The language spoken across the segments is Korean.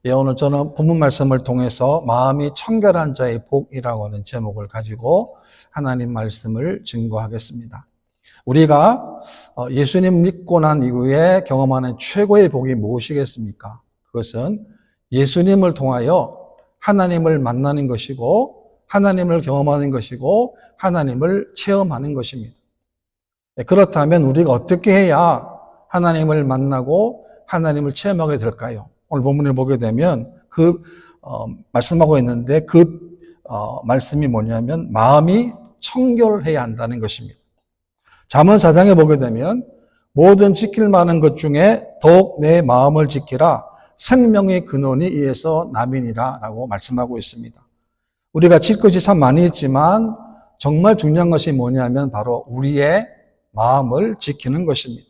오늘 저는 본문 말씀을 통해서 마음이 청결한 자의 복이라고 하는 제목을 가지고 하나님 말씀을 증거하겠습니다. 우리가 예수님 믿고 난 이후에 경험하는 최고의 복이 무엇이겠습니까? 그것은 예수님을 통하여 하나님을 만나는 것이고 하나님을 경험하는 것이고 하나님을 체험하는 것입니다. 그렇다면 우리가 어떻게 해야 하나님을 만나고 하나님을 체험하게 될까요? 오늘 본문을 보게 되면 말씀하고 있는데 말씀이 뭐냐면 마음이 청결해야 한다는 것입니다. 잠언 4장에 보게 되면 모든 지킬 만한 것 중에 더욱 내 마음을 지키라 생명의 근원이 이에서 남이니라 라고 말씀하고 있습니다. 우리가 질 것이 참 많이 있지만 정말 중요한 것이 뭐냐면 바로 우리의 마음을 지키는 것입니다.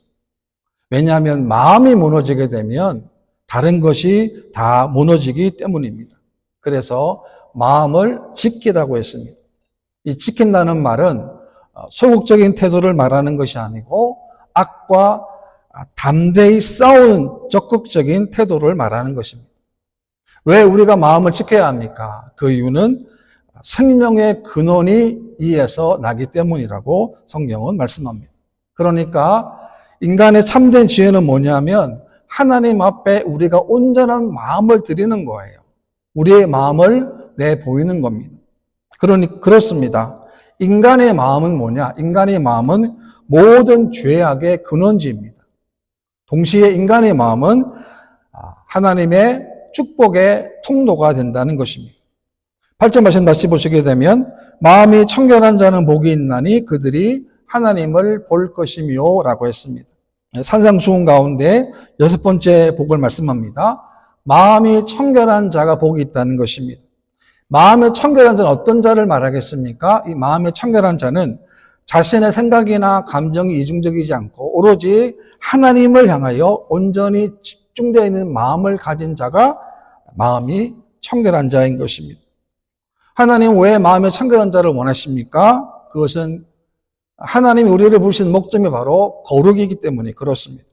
왜냐하면 마음이 무너지게 되면 다른 것이 다 무너지기 때문입니다. 그래서 마음을 지키라고 했습니다. 이 지킨다는 말은 소극적인 태도를 말하는 것이 아니고 악과 담대히 싸우는 적극적인 태도를 말하는 것입니다. 왜 우리가 마음을 지켜야 합니까? 그 이유는 생명의 근원이 이에서 나기 때문이라고 성경은 말씀합니다. 그러니까 인간의 참된 지혜는 뭐냐면 하나님 앞에 우리가 온전한 마음을 드리는 거예요. 우리의 마음을 내보이는 겁니다. 그렇습니다. 인간의 마음은 뭐냐? 인간의 마음은 모든 죄악의 근원지입니다. 동시에 인간의 마음은 하나님의 축복의 통로가 된다는 것입니다. 8절 말씀 다시 보시게 되면 마음이 청결한 자는 복이 있나니 그들이 하나님을 볼 것이며 라고 했습니다. 산상수훈 가운데 6번째 복을 말씀합니다. 마음이 청결한 자가 복이 있다는 것입니다. 마음의 청결한 자는 어떤 자를 말하겠습니까? 이 마음의 청결한 자는 자신의 생각이나 감정이 이중적이지 않고 오로지 하나님을 향하여 온전히 집중되어 있는 마음을 가진 자가 마음이 청결한 자인 것입니다. 하나님 왜 마음의 청결한 자를 원하십니까? 그것은 하나님이 우리를 부르신 목적이 바로 거룩이기 때문에 그렇습니다.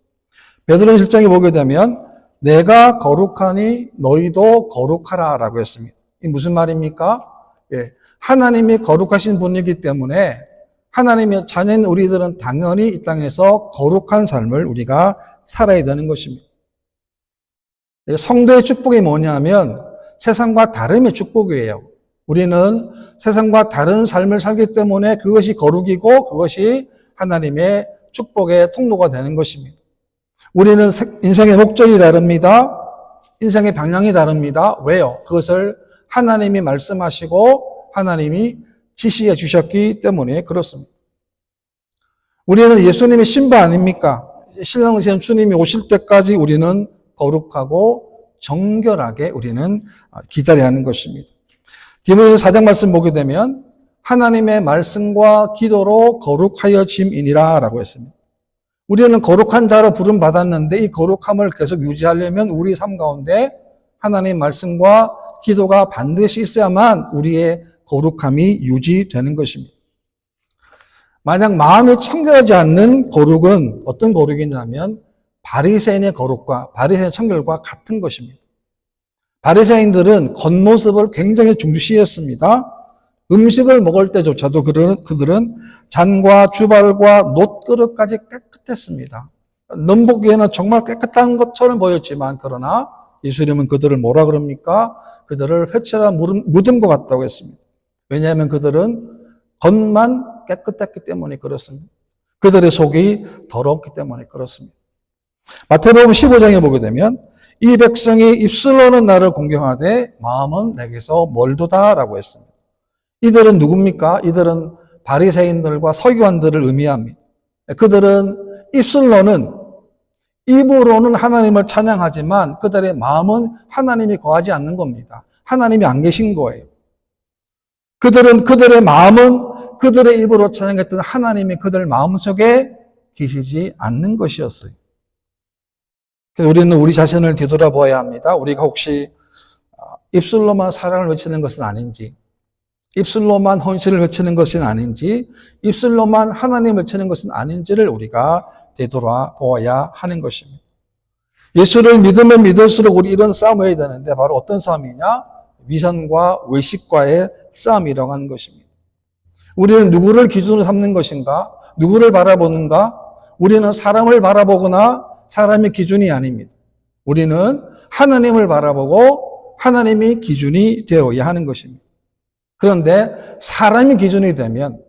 베드로전서 1장에 보게 되면 내가 거룩하니 너희도 거룩하라 라고 했습니다. 이 무슨 말입니까? 하나님이 거룩하신 분이기 때문에 하나님의 자녀인 우리들은 당연히 이 땅에서 거룩한 삶을 우리가 살아야 되는 것입니다. 성도의 축복이 뭐냐면 세상과 다름의 축복이에요. 우리는 세상과 다른 삶을 살기 때문에 그것이 거룩이고 그것이 하나님의 축복의 통로가 되는 것입니다. 우리는 인생의 목적이 다릅니다. 인생의 방향이 다릅니다. 왜요? 그것을 하나님이 말씀하시고 하나님이 지시해 주셨기 때문에 그렇습니다. 우리는 예수님의 신부 아닙니까? 신랑이신 주님이 오실 때까지 우리는 거룩하고 정결하게 우리는 기다려야 하는 것입니다. 디모데전서 4장 말씀 보게 되면 하나님의 말씀과 기도로 거룩하여짐이니라 라고 했습니다. 우리는 거룩한 자로 부름받았는데 이 거룩함을 계속 유지하려면 우리 삶 가운데 하나님의 말씀과 기도가 반드시 있어야만 우리의 거룩함이 유지되는 것입니다. 만약 마음이 청결하지 않는 거룩은 어떤 거룩이냐면 바리새인의 거룩과 바리새인의 청결과 같은 것입니다. 바리새인들은 겉모습을 굉장히 중시했습니다. 음식을 먹을 때조차도 그들은 잔과 주발과 놋그릇까지 깨끗했습니다. 넘보기에는 정말 깨끗한 것처럼 보였지만 그러나 예수님은 그들을 뭐라 그럽니까? 그들을 회칠한 무덤과 같다고 했습니다. 왜냐하면 그들은 겉만 깨끗했기 때문에 그렇습니다. 그들의 속이 더럽기 때문에 그렇습니다. 마태복음 15장에 보게 되면 이 백성이 입술로는 나를 공경하되 마음은 내게서 멀도다라고 했습니다. 이들은 누굽니까? 이들은 바리새인들과 서기관들을 의미합니다. 그들은 입으로는 하나님을 찬양하지만 그들의 마음은 하나님이 거하지 않는 겁니다. 하나님이 안 계신 거예요. 그들의 마음은 그들의 입으로 찬양했던 하나님이 그들 마음속에 계시지 않는 것이었어요. 그래서 우리는 우리 자신을 뒤돌아보아야 합니다. 우리가 혹시 입술로만 사랑을 외치는 것은 아닌지, 입술로만 헌신을 외치는 것은 아닌지, 입술로만 하나님을 외치는 것은 아닌지를 우리가 되돌아보아야 하는 것입니다. 예수를 믿으면 믿을수록 우리 이런 싸움을 해야 되는데 바로 어떤 싸움이냐? 위선과 외식과의 싸움이라고 하는 것입니다. 우리는 누구를 기준으로 삼는 것인가? 누구를 바라보는가? 우리는 사람을 바라보거나 사람이 기준이 아닙니다. 우리는 하나님을 바라보고 하나님이 기준이 되어야 하는 것입니다. 그런데 사람이 기준이 되면,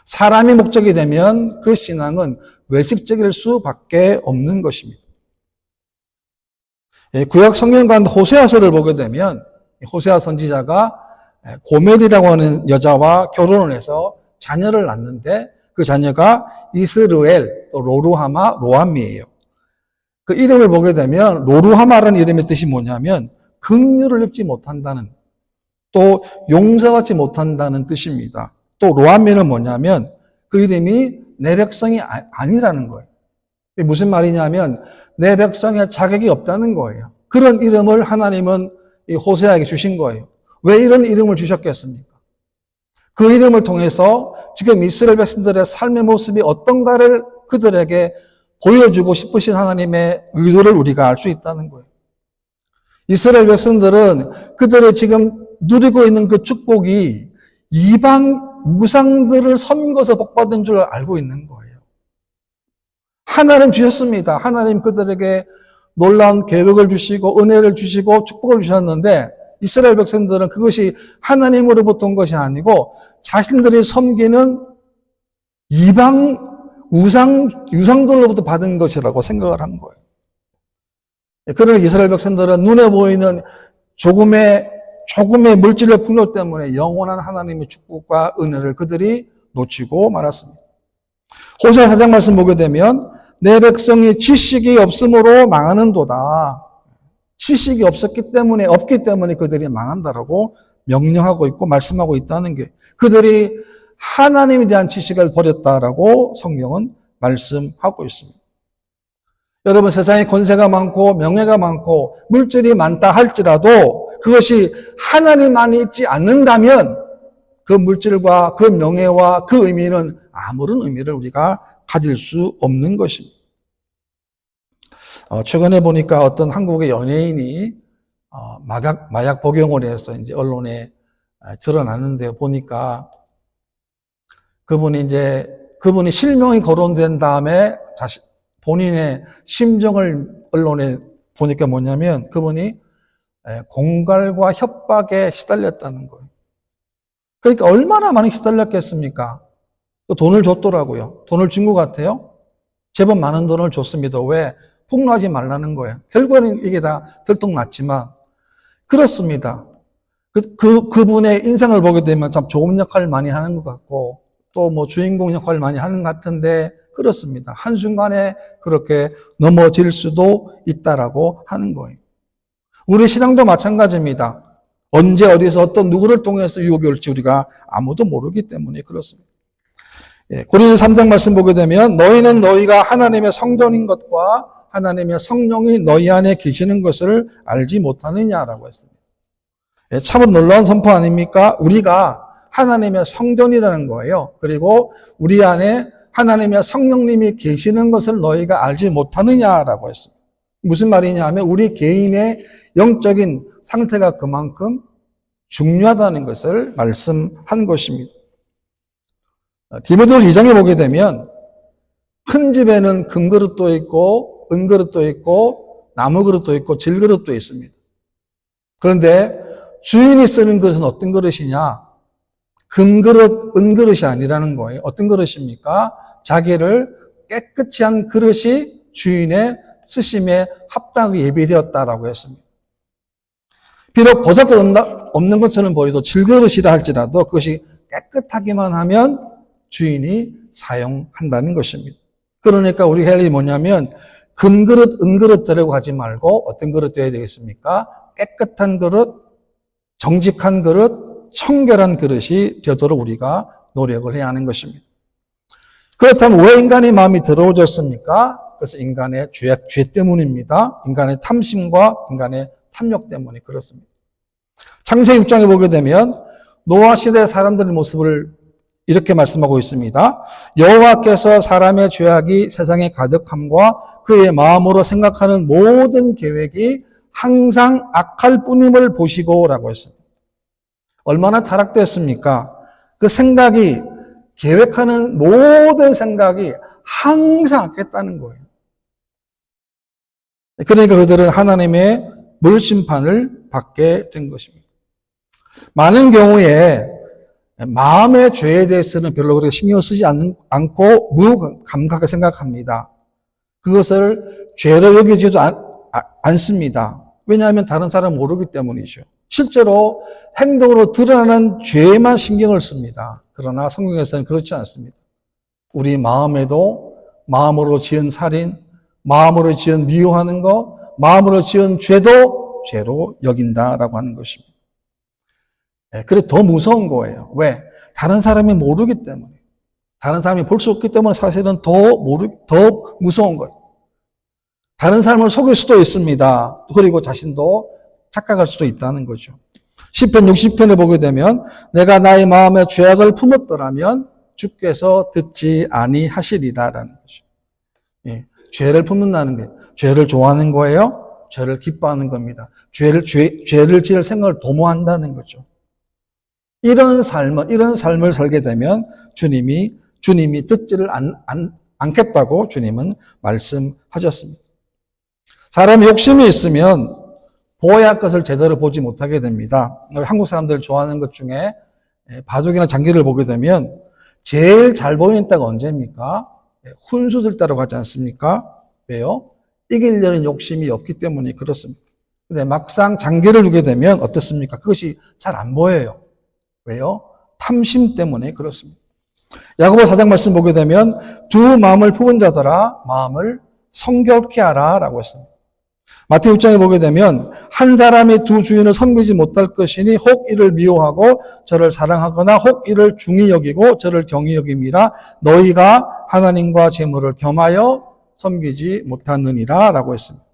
사람이 목적이 되면 그 신앙은 외식적일 수밖에 없는 것입니다. 구약 성경과 호세아서를 보게 되면 호세아 선지자가 고멜이라고 하는 여자와 결혼을 해서 자녀를 낳는데 그 자녀가 이스르엘, 또 로루하마, 로암이에요. 그 이름을 보게 되면 로루하마라는 이름의 뜻이 뭐냐면 긍휼을 입지 못한다는, 또 용서받지 못한다는 뜻입니다. 또 로암미는 뭐냐면 그 이름이 내 백성이 아니라는 거예요. 무슨 말이냐면 내 백성의 자격이 없다는 거예요. 그런 이름을 하나님은 호세아에게 주신 거예요. 왜 이런 이름을 주셨겠습니까? 그 이름을 통해서 지금 이스라엘 백성들의 삶의 모습이 어떤가를 그들에게 보여주고 싶으신 하나님의 의도를 우리가 알 수 있다는 거예요. 이스라엘 백성들은 그들의 지금 누리고 있는 그 축복이 이방 우상들을 섬겨서 복받은 줄 알고 있는 거예요. 하나님 주셨습니다. 하나님 그들에게 놀라운 계획을 주시고 은혜를 주시고 축복을 주셨는데 이스라엘 백성들은 그것이 하나님으로부터 온 것이 아니고 자신들이 섬기는 이방 유상들로부터 받은 것이라고 생각을 한 거예요. 그러나 이스라엘 백성들은 눈에 보이는 조금의 물질의 풍요 때문에 영원한 하나님의 축복과 은혜를 그들이 놓치고 말았습니다. 호세아 4장 말씀 보게 되면 내 백성이 지식이 없으므로 망하는도다. 지식이 없기 때문에 그들이 망한다라고 명령하고 있고 말씀하고 있다는 게, 그들이 하나님에 대한 지식을 버렸다라고 성경은 말씀하고 있습니다. 여러분, 세상에 권세가 많고 명예가 많고 물질이 많다 할지라도 그것이 하나님만이 있지 않는다면 그 물질과 그 명예와 그 의미는 아무런 의미를 우리가 가질 수 없는 것입니다. 최근에 보니까 어떤 한국의 연예인이 마약 복용을 해서 이제 언론에 드러났는데 보니까 그분이 실명이 거론된 다음에 본인의 심정을 언론에 보니까 뭐냐면 그분이 공갈과 협박에 시달렸다는 거예요. 그러니까 얼마나 많이 시달렸겠습니까? 돈을 줬더라고요. 돈을 준 것 같아요. 제법 많은 돈을 줬습니다. 왜? 폭로하지 말라는 거예요. 결국에는 이게 다 들통났지만 그렇습니다. 그분의 인생을 보게 되면 참 좋은 역할을 많이 하는 것 같고 또 뭐 주인공 역할을 많이 하는 것 같은데 그렇습니다. 한순간에 그렇게 넘어질 수도 있다라고 하는 거예요. 우리 신앙도 마찬가지입니다. 언제 어디서 어떤 누구를 통해서 유혹이 올지 우리가 아무도 모르기 때문에 그렇습니다. 고린도서 3장 말씀 보게 되면 너희는 너희가 하나님의 성전인 것과 하나님의 성령이 너희 안에 계시는 것을 알지 못하느냐라고 했습니다. 참으로 놀라운 선포 아닙니까? 우리가 하나님의 성전이라는 거예요. 그리고 우리 안에 하나님의 성령님이 계시는 것을 너희가 알지 못하느냐라고 했습니다. 무슨 말이냐 하면 우리 개인의 영적인 상태가 그만큼 중요하다는 것을 말씀한 것입니다. 디모데후서 2장에 보게 되면 큰 집에는 금그릇도 있고 은그릇도 있고 나무그릇도 있고 질그릇도 있습니다. 그런데 주인이 쓰는 그릇은 어떤 그릇이냐? 금그릇, 은그릇이 아니라는 거예요. 어떤 그릇입니까? 자기를 깨끗이 한 그릇이 주인의 쓰심에 합당하게 예비되었다라고 했습니다. 비록 보잘것 없는 것처럼 보여도 질그릇이라 할지라도 그것이 깨끗하기만 하면 주인이 사용한다는 것입니다. 그러니까 우리 할 일이 뭐냐면 금그릇, 은그릇 들고 가지 말고 어떤 그릇 되어야 되겠습니까? 깨끗한 그릇, 정직한 그릇, 청결한 그릇이 되도록 우리가 노력을 해야 하는 것입니다. 그렇다면 왜 인간의 마음이 더러워졌습니까? 그래서 인간의 죄 때문입니다. 인간의 탐심과 인간의 탐욕 때문에 그렇습니다. 창세기 6장에 보게 되면 노아 시대 사람들의 모습을 이렇게 말씀하고 있습니다. 여호와께서 사람의 죄악이 세상에 가득함과 그의 마음으로 생각하는 모든 계획이 항상 악할 뿐임을 보시고 라고 했습니다. 얼마나 타락됐습니까? 그 생각이, 계획하는 모든 생각이 항상 악했다는 거예요. 그러니까 그들은 하나님의 물심판을 받게 된 것입니다. 많은 경우에 마음의 죄에 대해서는 별로 그렇게 신경 쓰지 않고 무감각하게 생각합니다. 그것을 죄로 여기지도 않습니다. 왜냐하면 다른 사람은 모르기 때문이죠. 실제로 행동으로 드러나는 죄에만 신경을 씁니다. 그러나 성경에서는 그렇지 않습니다. 우리 마음에도 마음으로 지은 살인, 마음으로 지은 미워하는 것, 마음으로 지은 죄도 죄로 여긴다라고 하는 것입니다. 그래서 더 무서운 거예요. 왜? 다른 사람이 모르기 때문에. 다른 사람이 볼 수 없기 때문에 사실은 더 무서운 거예요. 다른 사람을 속일 수도 있습니다. 그리고 자신도 착각할 수도 있다는 거죠. 시편 60편에 보게 되면 내가 나의 마음에 죄악을 품었더라면 주께서 듣지 아니하시리라라는 거죠. 예, 죄를 품는다는 게 죄를 좋아하는 거예요. 죄를 기뻐하는 겁니다. 죄를 지을 생각을 도모한다는 거죠. 이런 삶을 살게 되면 주님이 듣지를 않겠다고 주님은 말씀하셨습니다. 사람이 욕심이 있으면 보아야 할 것을 제대로 보지 못하게 됩니다. 한국 사람들 좋아하는 것 중에 바둑이나 장기를 보게 되면 제일 잘 보이는 때가 언제입니까? 훈수들 때라고 하지 않습니까? 왜요? 이기려는 욕심이 없기 때문에 그렇습니다. 근데 막상 장기를 두게 되면 어떻습니까? 그것이 잘 안 보여요. 왜요? 탐심 때문에 그렇습니다. 야고보 4장 말씀 보게 되면 두 마음을 품은 자들아 마음을 성결케 하라 라고 했습니다. 마태복음 6장에 보게 되면 한 사람이 두 주인을 섬기지 못할 것이니 혹 이를 미워하고 저를 사랑하거나 혹 이를 중히 여기고 저를 경히 여김이라 너희가 하나님과 재물을 겸하여 섬기지 못하느니라 라고 했습니다.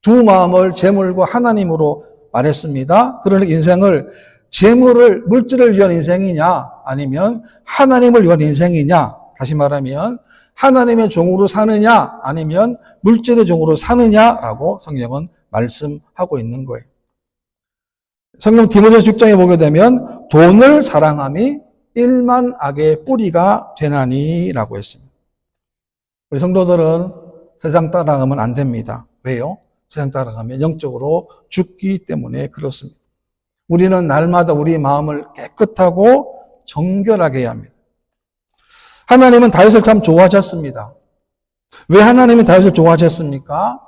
두 마음을 재물과 하나님으로 말했습니다. 그러니까 인생을 재물을, 물질을 위한 인생이냐 아니면 하나님을 위한 인생이냐, 다시 말하면 하나님의 종으로 사느냐 아니면 물질의 종으로 사느냐라고 성경은 말씀하고 있는 거예요. 성경 디모데후서 6장에 보게 되면 돈을 사랑함이 일만 악의 뿌리가 되나니라고 했습니다. 우리 성도들은 세상 따라가면 안 됩니다. 왜요? 세상 따라가면 영적으로 죽기 때문에 그렇습니다. 우리는 날마다 우리 마음을 깨끗하고 정결하게 해야 합니다. 하나님은 다윗을 참 좋아하셨습니다. 왜 하나님이 다윗을 좋아하셨습니까?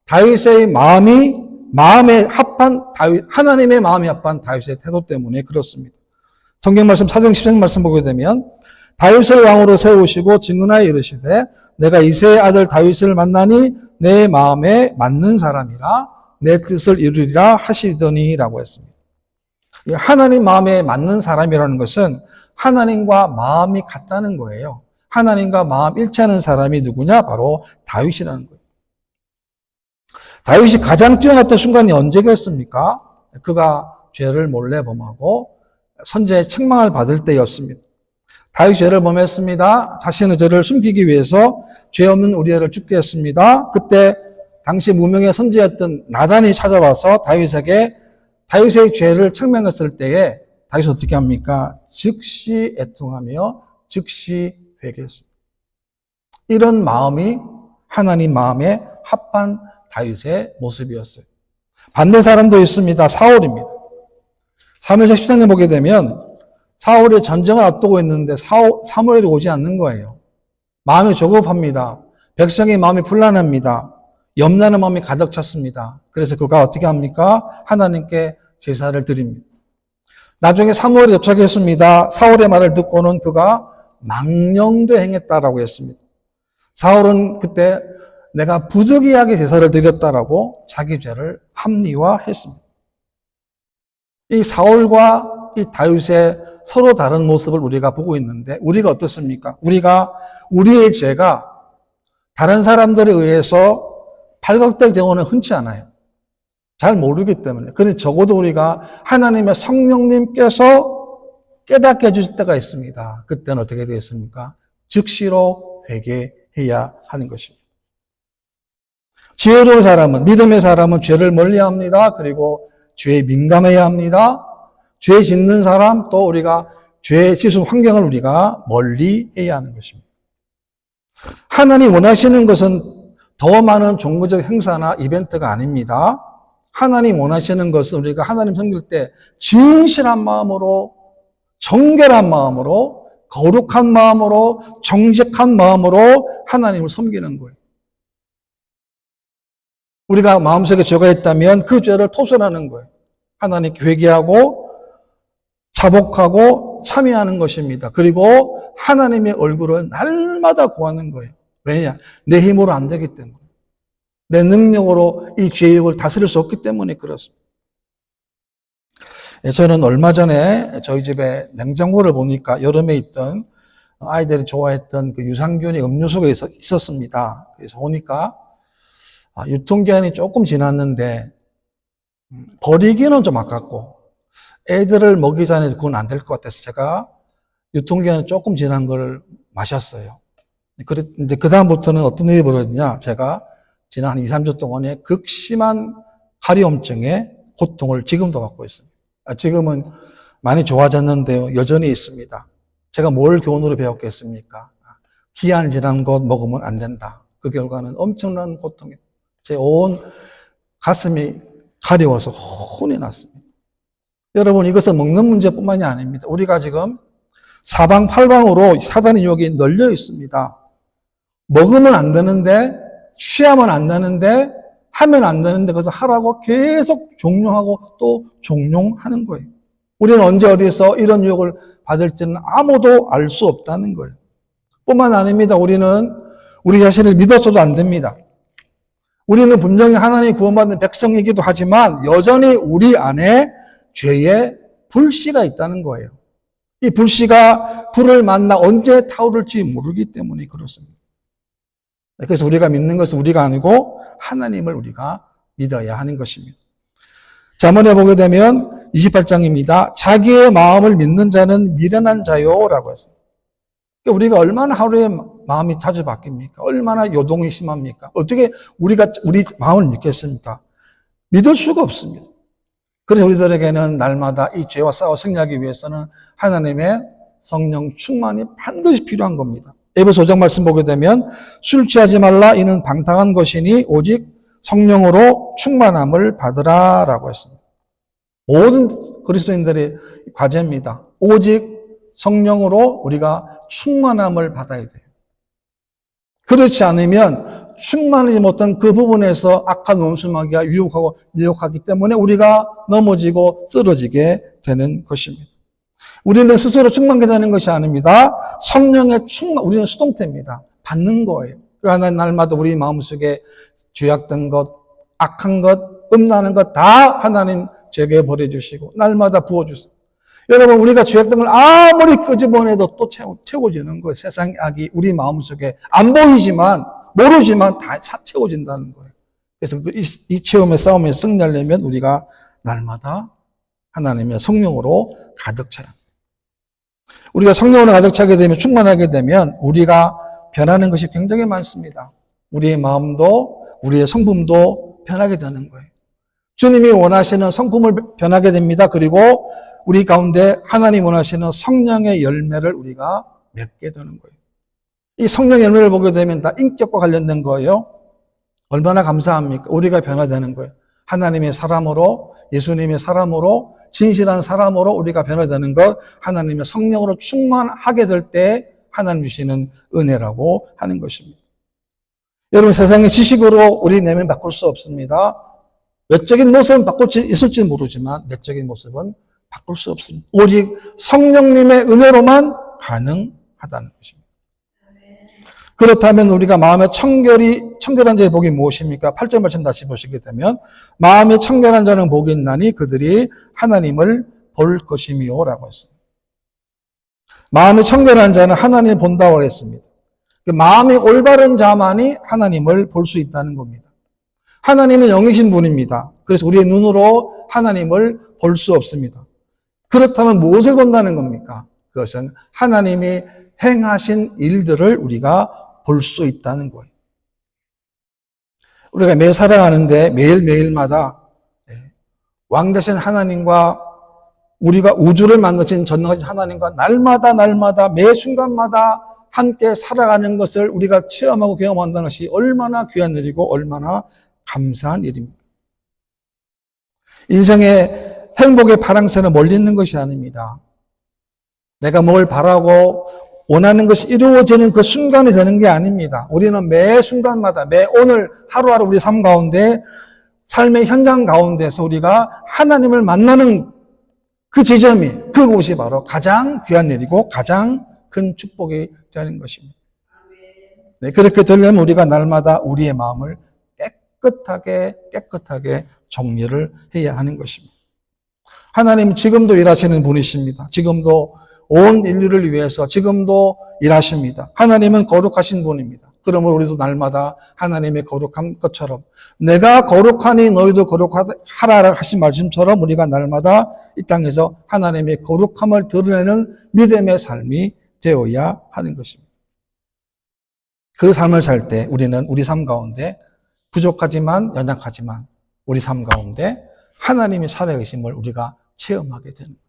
다윗의 마음에 합한 하나님의 마음에 합한 다윗의 태도 때문에 그렇습니다. 성경 말씀 사도행 10장 말씀 보게 되면 다윗을 왕으로 세우시고 증언하여 이르시되 내가 이새의 아들 다윗을 만나니 내 마음에 맞는 사람이라 내 뜻을 이루리라 하시더니라고 했습니다. 하나님 마음에 맞는 사람이라는 것은 하나님과 마음이 같다는 거예요. 하나님과 마음 일치하는 사람이 누구냐? 바로 다윗이라는 거예요. 다윗이 가장 뛰어났던 순간이 언제겠습니까? 그가 죄를 몰래 범하고 선지자의 책망을 받을 때였습니다. 다윗이 죄를 범했습니다. 자신의 죄를 숨기기 위해서 죄 없는 우리아를 죽게 했습니다. 그때 당시 무명의 선지자였던 나단이 찾아와서 다윗의 죄를 책망했을 때에 다윗은 어떻게 합니까? 즉시 애통하며 즉시 회개했습니다. 이런 마음이 하나님 마음에 합한 다윗의 모습이었어요. 반대 사람도 있습니다. 사울입니다. 사무엘상 13장 보게 되면 사울이 전쟁을 앞두고 있는데 사무엘이 오지 않는 거예요. 마음이 조급합니다. 백성의 마음이 불안합니다. 염라는 마음이 가득 찼습니다. 그래서 그가 어떻게 합니까? 하나님께 제사를 드립니다. 나중에 사무엘이 도착했습니다. 사울의 말을 듣고는 그가 망령되 행했다라고 했습니다. 사울은 그때 내가 부득이하게 제사를 드렸다라고 자기 죄를 합리화했습니다. 이 사울과 이 다윗의 서로 다른 모습을 우리가 보고 있는데 우리가 어떻습니까? 우리의 죄가 다른 사람들에 의해서 발각될 경우는 흔치 않아요. 잘 모르기 때문에. 그런데 적어도 우리가 하나님의 성령님께서 깨닫게 해줄 때가 있습니다. 그때는 어떻게 되겠습니까? 즉시로 회개해야 하는 것입니다. 지혜로운 사람은, 믿음의 사람은 죄를 멀리합니다. 그리고 죄에 민감해야 합니다. 죄 짓는 사람, 또 우리가 죄 짓은 환경을 우리가 멀리해야 하는 것입니다. 하나님 원하시는 것은 더 많은 종교적 행사나 이벤트가 아닙니다. 하나님 원하시는 것은 우리가 하나님 섬길 때 진실한 마음으로, 정결한 마음으로, 거룩한 마음으로, 정직한 마음으로 하나님을 섬기는 거예요. 우리가 마음속에 죄가 있다면 그 죄를 토설하는 거예요. 하나님께 회개하고 자복하고 참여하는 것입니다. 그리고 하나님의 얼굴을 날마다 구하는 거예요. 왜냐? 내 힘으로 안 되기 때문에. 내 능력으로 이 죄욕을 다스릴 수 없기 때문에 그렇습니다. 저는 얼마 전에 저희 집에 냉장고를 보니까 여름에 있던 아이들이 좋아했던 그 유산균이 음료수가 있었습니다. 그래서 보니까 유통기한이 조금 지났는데 버리기는 좀 아깝고 애들을 먹이기 전에 그건 안 될 것 같아서 제가 유통기한이 조금 지난 걸 마셨어요. 이제 그다음부터는 어떤 일이 벌어지냐, 제가 지난 한 2, 3주 동안에 극심한 가려움증의 고통을 지금도 갖고 있습니다. 지금은 많이 좋아졌는데요, 여전히 있습니다. 제가 뭘 교훈으로 배웠겠습니까? 기한 지난 것 먹으면 안 된다. 그 결과는 엄청난 고통입니다. 제 온 가슴이 가려워서 혼이 났습니다. 여러분, 이것은 먹는 문제뿐만이 아닙니다. 우리가 지금 사방팔방으로 사단의 유혹이 널려 있습니다. 먹으면 안 되는데, 취하면 안 되는데, 하면 안 되는데, 그것을 하라고 계속 종용하고 또 종용하는 거예요. 우리는 언제 어디서 이런 유혹을 받을지는 아무도 알 수 없다는 거예요. 뿐만 아닙니다. 우리는 우리 자신을 믿어서도 안 됩니다. 우리는 분명히 하나님 구원받는 백성이기도 하지만 여전히 우리 안에 죄의 불씨가 있다는 거예요. 이 불씨가 불을 만나 언제 타오를지 모르기 때문에 그렇습니다. 그래서 우리가 믿는 것은 우리가 아니고 하나님을 우리가 믿어야 하는 것입니다. 잠언에 보게 되면 28장입니다. 자기의 마음을 믿는 자는 미련한 자요라고 했어요. 우리가 얼마나 하루에 마음이 자주 바뀝니까? 얼마나 요동이 심합니까? 어떻게 우리가 우리 마음을 믿겠습니까? 믿을 수가 없습니다. 그래서 우리들에게는 날마다 이 죄와 싸워 승리하기 위해서는 하나님의 성령 충만이 반드시 필요한 겁니다. 에베소 5장 말씀 보게 되면 술 취하지 말라 이는 방탕한 것이니 오직 성령으로 충만함을 받으라라고 했습니다. 모든 그리스도인들의 과제입니다. 오직 성령으로 우리가 충만함을 받아야 돼요. 그렇지 않으면 충만하지 못한 그 부분에서 악한 원수마귀가 유혹하고 미혹하기 때문에 우리가 넘어지고 쓰러지게 되는 것입니다. 우리는 스스로 충만하게 되는 것이 아닙니다. 성령의 충만, 우리는 수동태입니다. 받는 거예요. 하나님 날마다 우리 마음속에 죄악된 것, 악한 것, 음란한 것 다 하나님 제게 버려주시고 날마다 부어주세요. 여러분, 우리가 죄악된 걸 아무리 끄집어내도 또 채워지는 거예요. 세상의 악이 우리 마음속에 안 보이지만, 모르지만 다 채워진다는 거예요. 그래서 이 체험의 싸움에 승리하려면 우리가 날마다 하나님의 성령으로 가득 차야 합니다. 우리가 성령으로 가득 차게 되면, 충만하게 되면 우리가 변하는 것이 굉장히 많습니다. 우리의 마음도, 우리의 성품도 변하게 되는 거예요. 주님이 원하시는 성품을 변하게 됩니다. 그리고 우리 가운데 하나님 원하시는 성령의 열매를 우리가 맺게 되는 거예요. 이 성령의 열매를 보게 되면 다 인격과 관련된 거예요. 얼마나 감사합니까? 우리가 변화되는 거예요. 하나님의 사람으로, 예수님의 사람으로, 진실한 사람으로 우리가 변화되는 것, 하나님의 성령으로 충만하게 될 때 하나님 주시는 은혜라고 하는 것입니다. 여러분, 세상의 지식으로 우리 내면 바꿀 수 없습니다. 외적인 모습은 바꿀 수 있을지 모르지만 내적인 모습은 바꿀 수 없습니다. 오직 성령님의 은혜로만 가능하다는 것입니다. 그렇다면 우리가 마음의 청결한 자의 복이 무엇입니까? 8절 말씀 다시 보시게 되면 마음이 청결한 자는 복이 있나니 그들이 하나님을 볼 것이미요 라고 했습니다. 마음이 청결한 자는 하나님을 본다고 했습니다. 마음이 올바른 자만이 하나님을 볼 수 있다는 겁니다. 하나님은 영이신 분입니다. 그래서 우리의 눈으로 하나님을 볼 수 없습니다. 그렇다면 무엇을 본다는 겁니까? 그것은 하나님이 행하신 일들을 우리가 볼 수 있다는 거예요. 우리가 매일 살아가는데 매일매일마다 왕 되신 하나님과 우리가 우주를 만드신 전능하신 하나님과 날마다 매 순간마다 함께 살아가는 것을 우리가 체험하고 경험한다는 것이 얼마나 귀한 일이고 얼마나 감사한 일입니다. 인생의 행복의 파랑새는 멀리 있는 것이 아닙니다. 내가 뭘 바라고 원하는 것이 이루어지는 그 순간이 되는 게 아닙니다. 우리는 매 순간마다, 매 오늘 하루하루 우리 삶 가운데, 삶의 현장 가운데서 우리가 하나님을 만나는 그 지점이, 그곳이 바로 가장 귀한 일이고 가장 큰 축복이 되는 것입니다. 네, 그렇게 되려면 우리가 날마다 우리의 마음을 깨끗하게 정리를 해야 하는 것입니다. 하나님 지금도 일하시는 분이십니다. 지금도 온 인류를 위해서 지금도 일하십니다. 하나님은 거룩하신 분입니다. 그러므로 우리도 날마다 하나님의 거룩한 것처럼 내가 거룩하니 너희도 거룩하라 하신 말씀처럼 우리가 날마다 이 땅에서 하나님의 거룩함을 드러내는 믿음의 삶이 되어야 하는 것입니다. 그 삶을 살 때 우리는 우리 삶 가운데 부족하지만 연약하지만 우리 삶 가운데 하나님이 살아계심을 우리가 체험하게 되는 거예요.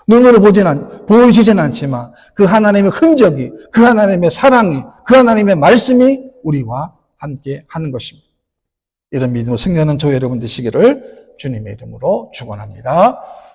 눈으로 보이지는 않지만 그 하나님의 흔적이, 그 하나님의 사랑이, 그 하나님의 말씀이 우리와 함께 하는 것입니다. 이런 믿음으로 승리하는 저희 여러분 되시기를 주님의 이름으로 축원합니다.